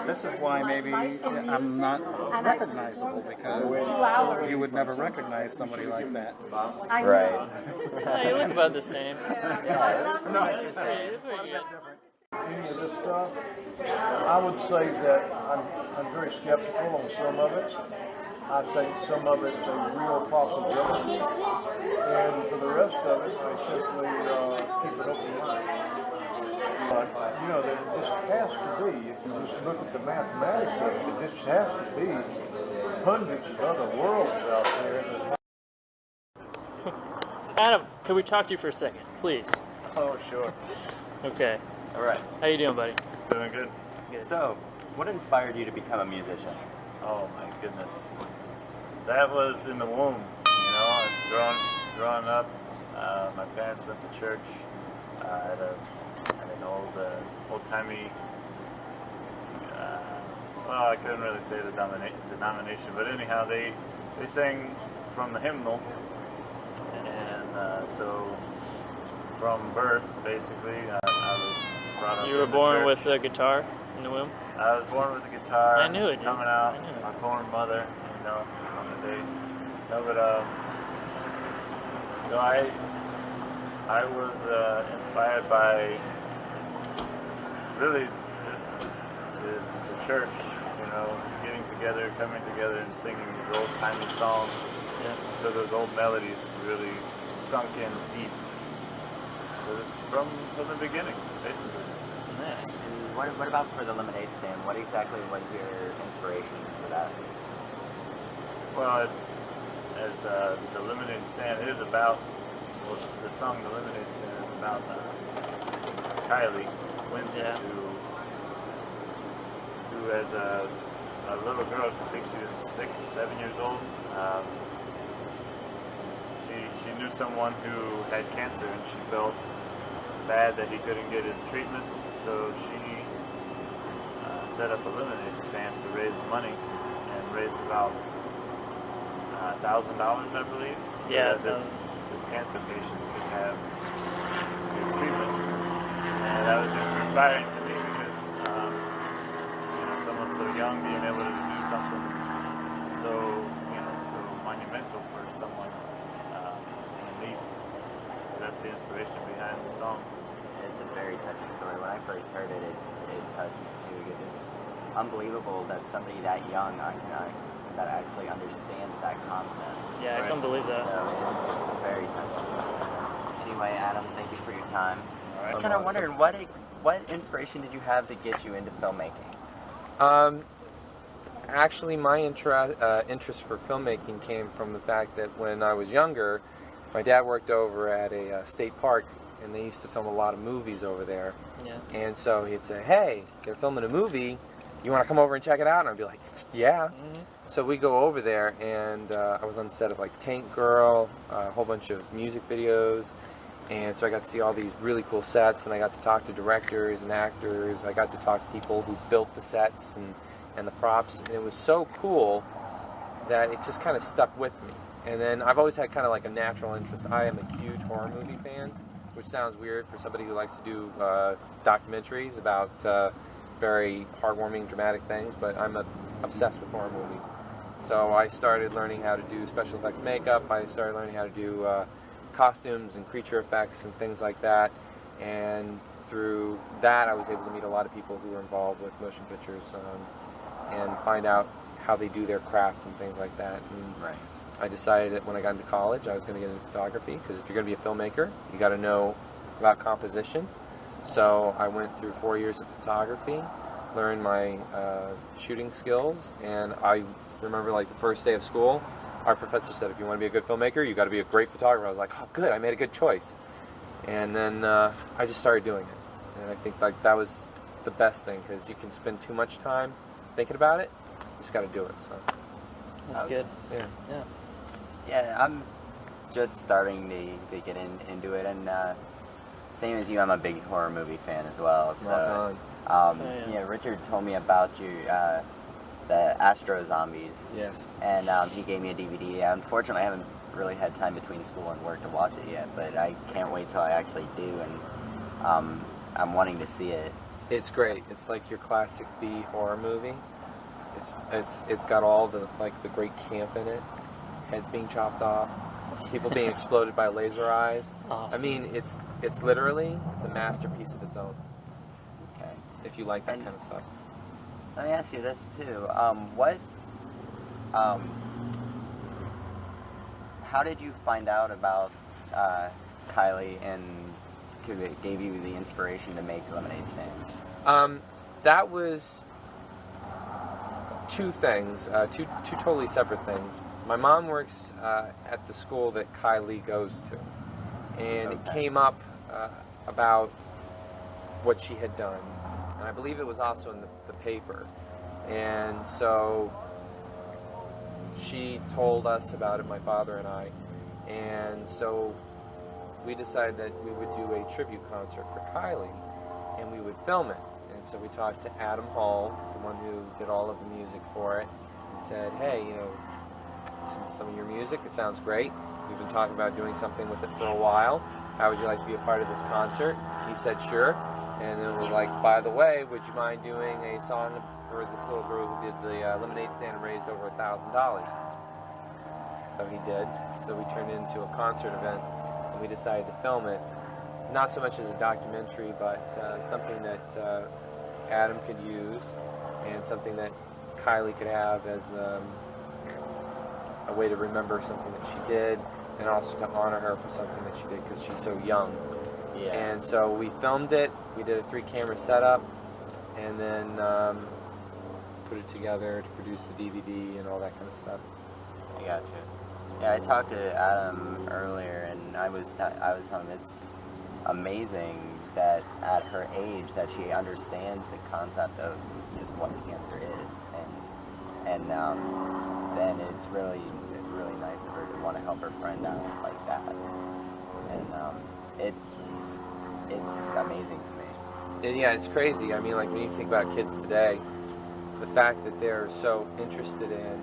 This is why maybe I'm not recognizable, because you would never recognize somebody like that. Right. You look about the same. No, it's the same. Any of this stuff, I would say that I'm very skeptical on some of it. I think some of it's a real possibility, and for the rest of it, I simply keep an open mind. But, you know, there just has to be, if you just look at the mathematics of it, there just has to be hundreds of other worlds out there. Adam, can we talk to you for a second, please? Oh, sure. Okay. All right. How you doing, buddy? Doing good. Good. So, what inspired you to become a musician? Oh my goodness, that was in the womb. You know, growing up, my parents went to church at an old timey. Well, I couldn't really say the denomination, but anyhow, they sang from the hymnal, and so from birth, basically, I was brought up. You were born with a guitar in the womb? I was born with a guitar. I knew it, dude. Coming out, I knew it. my born mother, you know, on the day. No, but so I was inspired by really just the church, you know, getting together, coming together, and singing these old timey songs. Yeah. So those old melodies really sunk in deep from the beginning, basically. Nice. What about for the lemonade stand? What exactly was your inspiration for that? Well, the lemonade stand is about, well, the song "The Lemonade Stand" is about Kylie Winter, who as a little girl, I think she was 6, 7 years old. She knew someone who had cancer, and she felt bad that he couldn't get his treatments, so she set up a lemonade stand to raise money, and raised about $1,000, I believe, so that this cancer patient could have his treatment. And that was just inspiring to me, because you know, someone so young being able to do something so monumental for someone in need. So that's the inspiration behind the song. It's a very touching story. When I first heard it, it touched me too, because it's unbelievable that somebody that young that actually understands that concept. Yeah, I can't believe that. So it's very touching. Anyway, Adam, thank you for your time. All right. I was kind of wondering, what inspiration did you have to get you into filmmaking? Actually, my interest for filmmaking came from the fact that when I was younger, my dad worked over at a state park, and they used to film a lot of movies over there. Yeah. And so he'd say, "Hey, they're filming a movie. You want to come over and check it out?" And I'd be like, "Yeah." Mm-hmm. So we go over there, and I was on the set of like Tank Girl, a whole bunch of music videos, and so I got to see all these really cool sets, and I got to talk to directors and actors. I got to talk to people who built the sets and the props, and it was so cool that it just kind of stuck with me. And then I've always had kind of like a natural interest. I am a huge horror movie fan, which sounds weird for somebody who likes to do documentaries about very heartwarming, dramatic things, but I'm obsessed with horror movies. So I started learning how to do special effects makeup. I started learning how to do costumes and creature effects and things like that. And through that, I was able to meet a lot of people who were involved with motion pictures and find out how they do their craft and things like that. And Right. I decided that when I got into college, I was going to get into photography, because if you're going to be a filmmaker, you got to know about composition. So I went through 4 years of photography, learned my shooting skills, and I remember like the first day of school, our professor said, if you want to be a good filmmaker, you got to be a great photographer. I was like, oh, good, I made a good choice. And then I just started doing it. And I think like that was the best thing, because you can spend too much time thinking about it. You just got to do it. So That's good. yeah. Yeah. Yeah, I'm just starting to get into it, and same as you, I'm a big horror movie fan as well. So, Rock on. yeah, Richard told me about you, the Astro Zombies. Yes. And he gave me a DVD. Unfortunately, I haven't really had time between school and work to watch it yet, but I can't wait till I actually do, and I'm wanting to see it. It's great. It's like your classic B horror movie. It's got all the the great camp in it. Heads being chopped off, people being exploded by laser eyes. Awesome. I mean, it's literally a masterpiece of its own. Okay. If you like that kind of stuff. Let me ask you this too. How did you find out about Kylie and it gave you the inspiration to make Lemonade Stand? That was two things, two totally separate things. My mom works at the school that Kylie goes to, and it came up about what she had done, and I believe it was also in the paper, and so she told us about it, my father and I, and so we decided that we would do a tribute concert for Kylie, and we would film it. And so we talked to Adam Hall, the one who did all of the music for it, and said, hey, you know, some of your music, it sounds great. We've been talking about doing something with it for a while. How would you like to be a part of this concert? He said, sure. And then it was like, by the way, would you mind doing a song for this little girl who did the lemonade stand and raised over $1,000? So he did. So we turned it into a concert event, and we decided to film it. Not so much as a documentary, but something that Adam could use, and something that Kylie could have as a way to remember something that she did, and also to honor her for something that she did because she's so young. Yeah. And so we filmed it. We did a 3-camera setup, and then put it together to produce the DVD and all that kind of stuff. I got you. Yeah, I talked to Adam earlier, and I was telling him it's amazing that at her age that she understands the concept of just what cancer is, and then it's really nice of her to want to help her friend out like that, and it's amazing to me. Yeah, it's crazy. I mean, like when you think about kids today, the fact that they're so interested in,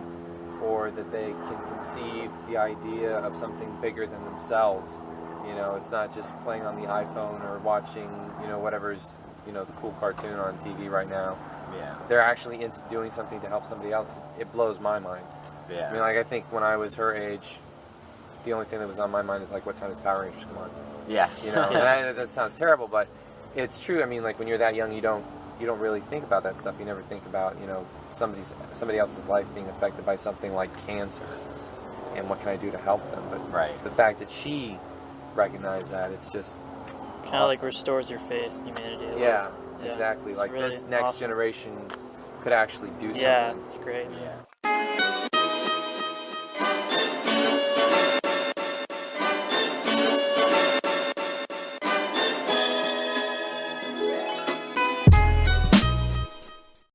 or that they can conceive the idea of something bigger than themselves. You know, it's not just playing on the iPhone or watching, you know, whatever's, you know, the cool cartoon on TV right now. Yeah. They're actually into doing something to help somebody else. It blows my mind. Yeah. I mean, like, I think when I was her age, the only thing that was on my mind is, like, what time does Power Rangers come on? Yeah. You know, and that sounds terrible, but it's true. I mean, like, when you're that young, you don't really think about that stuff. You never think about, you know, somebody else's life being affected by something like cancer, and what can I do to help them? But right. The fact that she recognized that, it's just kind of like restores your faith in humanity. Yeah, exactly. It's Like really this next awesome. generation could actually do something. Yeah, it's great. Yeah.